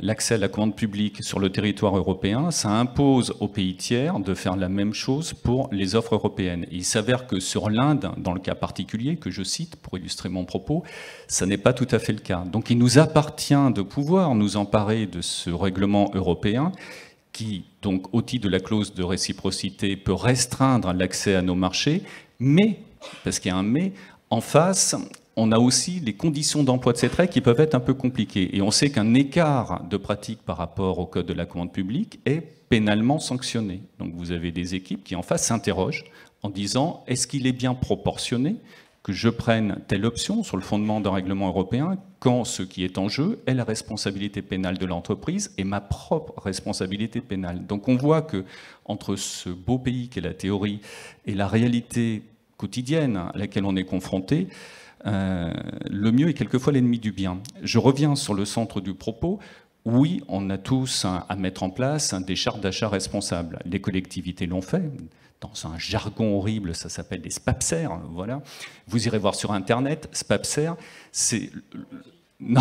l'accès à la commande publique sur le territoire européen, ça impose aux pays tiers de faire la même chose pour les offres européennes. Et il s'avère que sur l'Inde, dans le cas particulier que je cite pour illustrer mon propos, ça n'est pas tout à fait le cas. Donc il nous appartient de pouvoir nous emparer de ce règlement européen qui, donc, au titre de la clause de réciprocité, peut restreindre l'accès à nos marchés, mais, parce qu'il y a un mais, en face, on a aussi les conditions d'emploi de cette règle qui peuvent être un peu compliquées. Et on sait qu'un écart de pratique par rapport au Code de la commande publique est pénalement sanctionné. Donc vous avez des équipes qui en face s'interrogent en disant, est-ce qu'il est bien proportionné que je prenne telle option sur le fondement d'un règlement européen quand ce qui est en jeu est la responsabilité pénale de l'entreprise et ma propre responsabilité pénale. Donc on voit que entre ce beau pays qu'est la théorie et la réalité quotidienne à laquelle on est confronté, le mieux est quelquefois l'ennemi du bien. Je reviens sur le centre du propos. Oui, on a tous à mettre en place des chartes d'achat responsables. Les collectivités l'ont fait. Dans un jargon horrible, ça s'appelle des SPAPSER. Voilà. Vous irez voir sur Internet, SPAPSER, c'est... Non.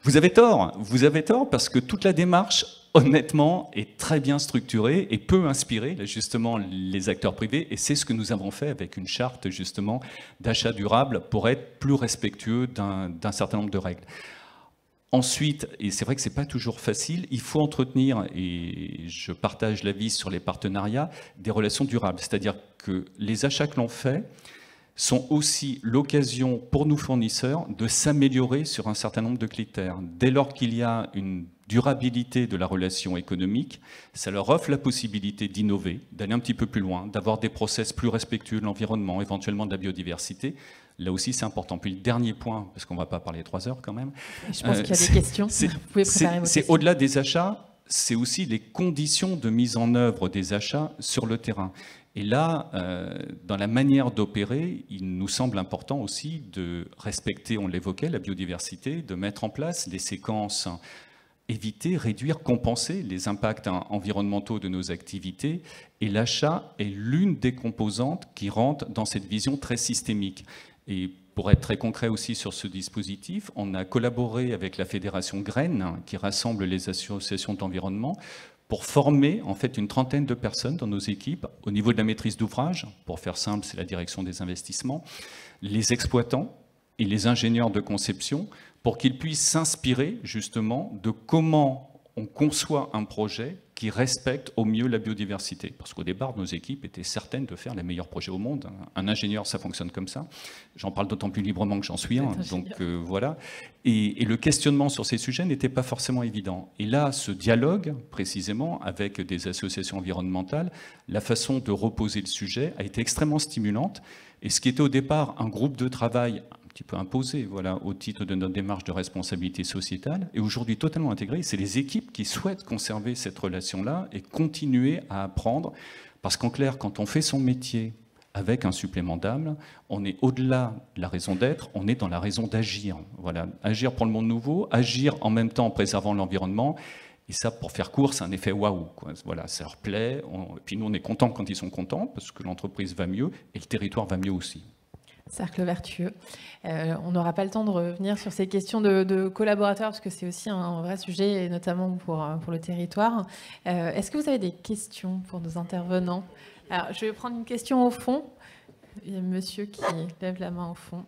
Vous avez tort parce que toute la démarche, honnêtement, est très bien structurée et peut inspirer justement les acteurs privés. Et c'est ce que nous avons fait avec une charte justement d'achat durable pour être plus respectueux d'un certain nombre de règles. Ensuite, et c'est vrai que ce n'est pas toujours facile, il faut entretenir, et je partage l'avis sur les partenariats, des relations durables. C'est-à-dire que les achats que l'on fait sont aussi l'occasion pour nos fournisseurs de s'améliorer sur un certain nombre de critères. Dès lors qu'il y a une durabilité de la relation économique, ça leur offre la possibilité d'innover, d'aller un petit peu plus loin, d'avoir des process plus respectueux de l'environnement, éventuellement de la biodiversité. Là aussi, c'est important. Puis le dernier point, parce qu'on ne va pas parler 3 heures quand même. Je pense qu'il y a des questions. Vous pouvez préparer vos questions. C'est au-delà des achats, c'est aussi les conditions de mise en œuvre des achats sur le terrain. Et là, dans la manière d'opérer, il nous semble important aussi de respecter, on l'évoquait, la biodiversité, de mettre en place des séquences, éviter, réduire, compenser les impacts environnementaux de nos activités. Et l'achat est l'une des composantes qui rentre dans cette vision très systémique. Et pour être très concret aussi sur ce dispositif, on a collaboré avec la Fédération Graines, qui rassemble les associations d'environnement, pour former en fait une trentaine de personnes dans nos équipes au niveau de la maîtrise d'ouvrage. Pour faire simple, c'est la direction des investissements, les exploitants et les ingénieurs de conception, pour qu'ils puissent s'inspirer justement de comment on conçoit un projet qui respectent au mieux la biodiversité. Parce qu'au départ, nos équipes étaient certaines de faire les meilleurs projets au monde. Un ingénieur, ça fonctionne comme ça. J'en parle d'autant plus librement que j'en suis un. Donc voilà. Et le questionnement sur ces sujets n'était pas forcément évident. Et là, ce dialogue, précisément, avec des associations environnementales, la façon de reposer le sujet a été extrêmement stimulante. Et ce qui était au départ un groupe de travail un petit peu imposé, voilà, au titre de notre démarche de responsabilité sociétale, et aujourd'hui totalement intégré, c'est les équipes qui souhaitent conserver cette relation-là et continuer à apprendre. Parce qu'en clair, quand on fait son métier avec un supplément d'âme, on est au-delà de la raison d'être, on est dans la raison d'agir. Voilà, agir pour le monde nouveau, agir en même temps en préservant l'environnement. Et ça, pour faire court, c'est un effet waouh. Voilà, ça leur plaît. Et puis nous, on est contents quand ils sont contents, parce que l'entreprise va mieux et le territoire va mieux aussi. Cercle vertueux. On n'aura pas le temps de revenir sur ces questions de collaborateurs, parce que c'est aussi un vrai sujet, et notamment pour le territoire. Est-ce que vous avez des questions pour nos intervenants? Alors, je vais prendre une question au fond. Il y a un monsieur qui lève la main au fond.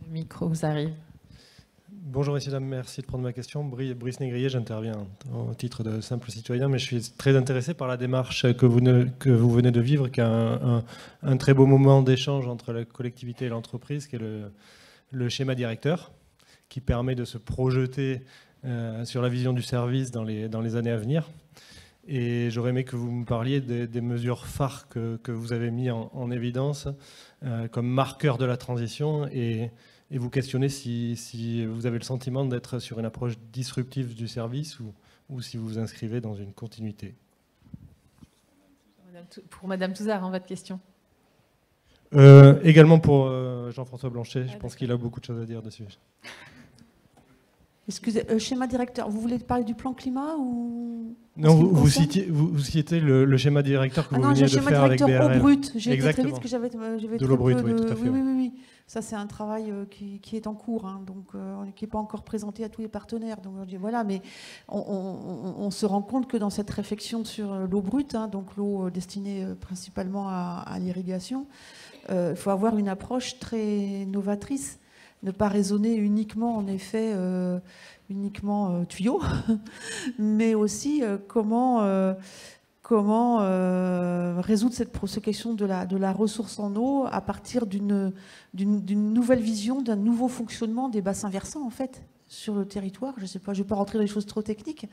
Le micro vous arrive. Bonjour messieurs, dames, merci de prendre ma question. Brice Négrier, j'interviens au titre de simple citoyen, mais je suis très intéressé par la démarche que vous venez de vivre, qui est un très beau moment d'échange entre la collectivité et l'entreprise, qui est le schéma directeur, qui permet de se projeter sur la vision du service dans les années à venir. Et j'aurais aimé que vous me parliez des mesures phares que vous avez mis en évidence comme marqueurs de la transition, et vous questionnez si vous avez le sentiment d'être sur une approche disruptive du service ou si vous vous inscrivez dans une continuité. Pour Madame Touzard, votre question. Également pour Jean-François Blanchet, je pense qu'il a beaucoup de choses à dire dessus. Excusez, schéma directeur, vous voulez parler du plan climat ou... Non, vous citez le schéma directeur que vous veniez de faire avec BRL. Non, le schéma directeur eau brute. J'ai été très Exactement. vite parce que j'avais de l'eau brute, oui, tout à fait. Oui. Ça, c'est un travail qui est en cours, hein, donc qui n'est pas encore présenté à tous les partenaires. Donc voilà, mais on se rend compte que dans cette réflexion sur l'eau brute, hein, donc l'eau destinée principalement à l'irrigation, il faut avoir une approche très novatrice. Ne pas raisonner uniquement, en effet, tuyau, mais aussi comment résoudre cette question de la ressource en eau à partir d'une nouvelle vision, d'un nouveau fonctionnement des bassins versants, en fait, sur le territoire. Je ne sais pas, je ne vais pas rentrer dans les choses trop techniques,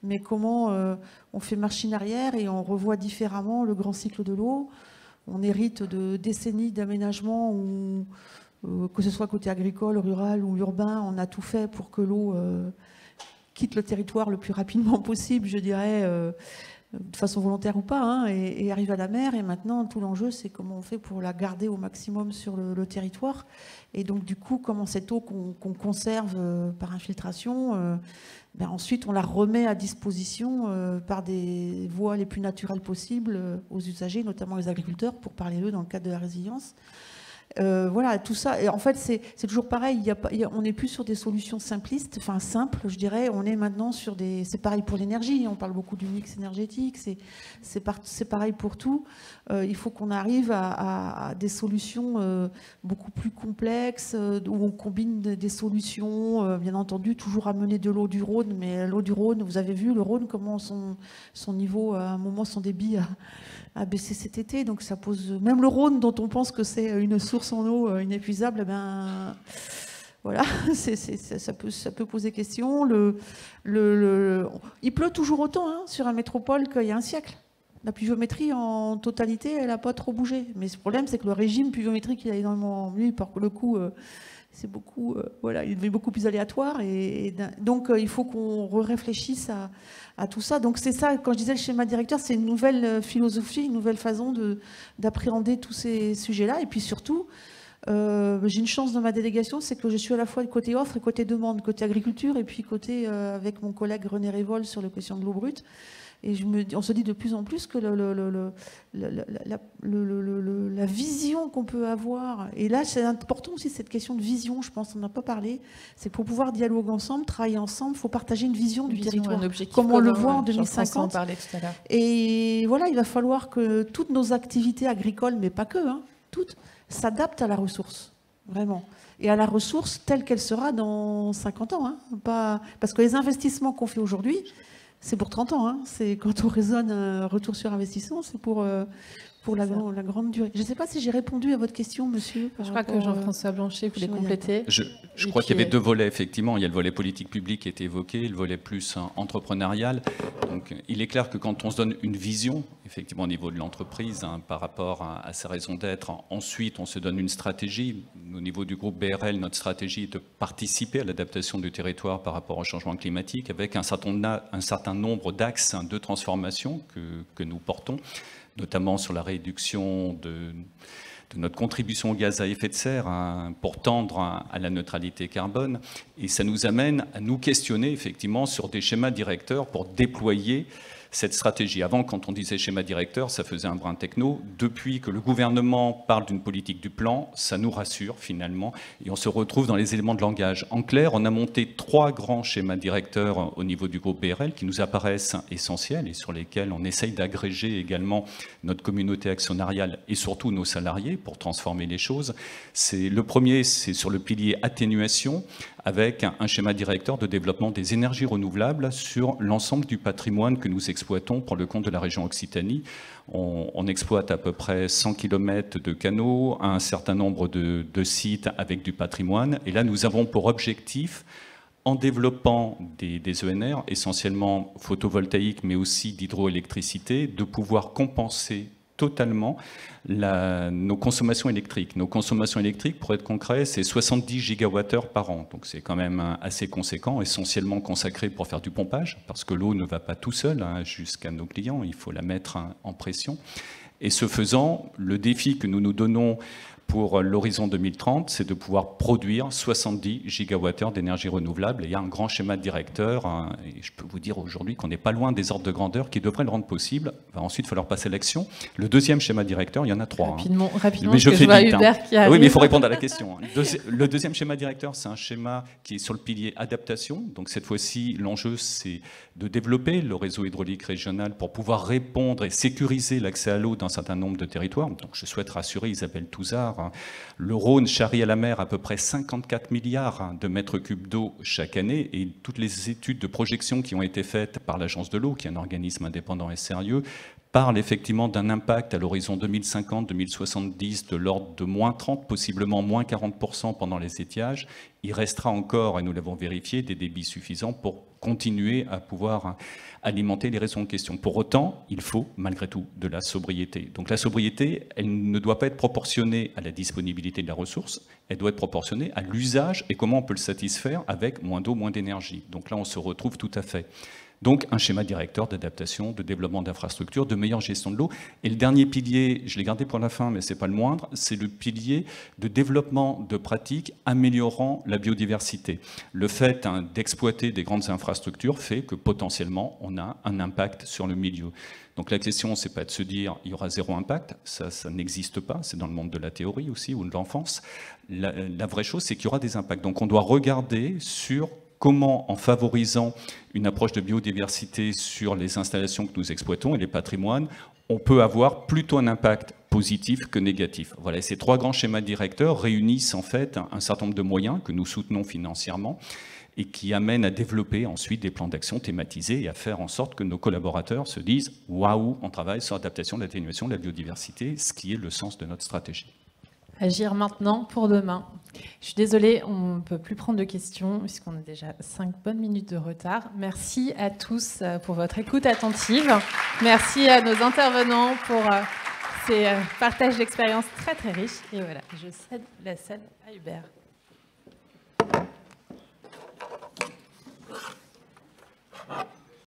mais comment on fait machine arrière et on revoit différemment le grand cycle de l'eau. On hérite de décennies d'aménagement où... que ce soit côté agricole, rural ou urbain, on a tout fait pour que l'eau quitte le territoire le plus rapidement possible, je dirais, de façon volontaire ou pas, hein, et arrive à la mer. Et maintenant, tout l'enjeu, c'est comment on fait pour la garder au maximum sur le territoire. Et donc, du coup, comment cette eau qu'on conserve par infiltration, ensuite, on la remet à disposition par des voies les plus naturelles possibles aux usagers, notamment les agriculteurs, pour parler d'eux dans le cadre de la résilience. Voilà, tout ça. Et en fait, c'est toujours pareil. On n'est plus sur des solutions simplistes, enfin simples, je dirais. On est maintenant sur des. C'est pareil pour l'énergie. On parle beaucoup du mix énergétique. C'est pareil pour tout. Il faut qu'on arrive à des solutions beaucoup plus complexes, où on combine des solutions. Bien entendu, toujours amener de l'eau du Rhône. Mais l'eau du Rhône, vous avez vu le Rhône, comment son niveau, à un moment, son débit a baissé cet été. Donc ça pose. Même le Rhône, dont on pense que c'est une source en eau inépuisable, voilà, ça peut poser question. Il pleut toujours autant sur un métropole qu'il y a un siècle. La pluviométrie en totalité, elle n'a pas trop bougé. Mais ce problème, c'est que le régime pluviométrique, il a énormément mieux. Par le coup, c'est beaucoup, voilà, il est beaucoup plus aléatoire. Donc, il faut qu'on réfléchisse à tout ça. Donc, c'est ça, quand je disais le schéma directeur, c'est une nouvelle philosophie, une nouvelle façon d'appréhender tous ces sujets-là. Et puis surtout, j'ai une chance dans ma délégation, c'est que je suis à la fois côté offre et côté demande, côté agriculture, et puis côté avec mon collègue René Révol sur la question de l'eau brute. Et on se dit de plus en plus que la vision qu'on peut avoir, et là c'est important aussi cette question de vision, je pense, on n'a pas parlé, c'est pour pouvoir dialoguer ensemble, travailler ensemble, il faut partager une vision du territoire, comme on le voit en 2050. Et voilà, il va falloir que toutes nos activités agricoles, mais pas que, toutes, s'adaptent à la ressource. vraiment. Et à la ressource telle qu'elle sera dans 50 ans. Hein. Parce que les investissements qu'on fait aujourd'hui, c'est pour 30 ans. Hein. C'est quand on raisonne un retour sur investissement, c'est pour la grande durée. Je ne sais pas si j'ai répondu à votre question, monsieur. Je crois que Jean-François Blanchet voulait compléter. Je crois qu'il y avait deux volets, effectivement. Il y a le volet politique publique qui a été évoqué, le volet plus entrepreneurial. Donc, il est clair que quand on se donne une vision, effectivement, au niveau de l'entreprise, par rapport à sa raison d'être, ensuite, on se donne une stratégie. Au niveau du groupe BRL, notre stratégie est de participer à l'adaptation du territoire par rapport au changement climatique avec un certain nombre d'axes de transformation que nous portons, notamment sur la réduction de notre contribution au gaz à effet de serre pour tendre à la neutralité carbone. Et ça nous amène à nous questionner effectivement sur des schémas directeurs pour déployer cette stratégie. Avant, quand on disait schéma directeur, ça faisait un brin techno. Depuis que le gouvernement parle d'une politique du plan, ça nous rassure finalement et on se retrouve dans les éléments de langage. En clair, on a monté 3 grands schémas directeurs au niveau du groupe BRL qui nous apparaissent essentiels et sur lesquels on essaye d'agréger également notre communauté actionnariale et surtout nos salariés pour transformer les choses. Le premier, c'est sur le pilier atténuation, avec un schéma directeur de développement des énergies renouvelables sur l'ensemble du patrimoine que nous exploitons pour le compte de la région Occitanie. On exploite à peu près 100 km de canaux, un certain nombre de sites avec du patrimoine. Et là, nous avons pour objectif, en développant des ENR, essentiellement photovoltaïques, mais aussi d'hydroélectricité, de pouvoir compenser totalement nos consommations électriques. Nos consommations électriques, pour être concret, c'est 70 gigawattheures par an. Donc c'est quand même assez conséquent, essentiellement consacré pour faire du pompage, parce que l'eau ne va pas tout seul jusqu'à nos clients, il faut la mettre en pression. Et ce faisant, le défi que nous nous donnons pour l'horizon 2030, c'est de pouvoir produire 70 gigawattheures d'énergie renouvelable. Et il y a un grand schéma directeur, et je peux vous dire aujourd'hui qu'on n'est pas loin des ordres de grandeur qui devraient le rendre possible. Va ensuite falloir passer à l'action. Le deuxième schéma directeur, il y en a 3. Rapidement, mais je fais vois Hubert qui arrive. Oui, mais il faut répondre à la question. Le deuxième schéma directeur, c'est un schéma qui est sur le pilier adaptation. Donc cette fois-ci, l'enjeu, c'est de développer le réseau hydraulique régional pour pouvoir répondre et sécuriser l'accès à l'eau dans un certain nombre de territoires. Donc je souhaite rassurer Isabelle Touzard. Le Rhône charrie à la mer à peu près 54 milliards de mètres cubes d'eau chaque année, et toutes les études de projection qui ont été faites par l'Agence de l'eau, qui est un organisme indépendant et sérieux, parlent effectivement d'un impact à l'horizon 2050-2070 de l'ordre de moins 30, possiblement moins 40% pendant les étiages. Il restera encore, et nous l'avons vérifié, des débits suffisants pour continuer à pouvoir alimenter les réseaux en question. Pour autant, il faut malgré tout de la sobriété. Donc la sobriété, elle ne doit pas être proportionnée à la disponibilité de la ressource, elle doit être proportionnée à l'usage et comment on peut le satisfaire avec moins d'eau, moins d'énergie. Donc là, on se retrouve tout à fait. Donc un schéma directeur d'adaptation, de développement d'infrastructures, de meilleure gestion de l'eau. Et le dernier pilier, je l'ai gardé pour la fin, mais ce n'est pas le moindre, c'est le pilier de développement de pratiques améliorant la biodiversité. Le fait d'exploiter des grandes infrastructures fait que potentiellement on a un impact sur le milieu. Donc la question, c'est pas de se dire il y aura zéro impact, ça n'existe pas, c'est dans le monde de la théorie aussi ou de l'enfance. La vraie chose, c'est qu'il y aura des impacts. Donc on doit regarder sur comment, en favorisant une approche de biodiversité sur les installations que nous exploitons et les patrimoines, on peut avoir plutôt un impact positif que négatif. Voilà, ces 3 grands schémas directeurs réunissent en fait un certain nombre de moyens que nous soutenons financièrement et qui amènent à développer ensuite des plans d'action thématisés et à faire en sorte que nos collaborateurs se disent « Waouh, on travaille sur l'adaptation, l'atténuation de la biodiversité », ce qui est le sens de notre stratégie. Agir maintenant pour demain. Je suis désolée, on ne peut plus prendre de questions puisqu'on a déjà 5 bonnes minutes de retard. Merci à tous pour votre écoute attentive. Merci à nos intervenants pour ces partages d'expériences très très riches. Et voilà, je cède la scène à Hubert.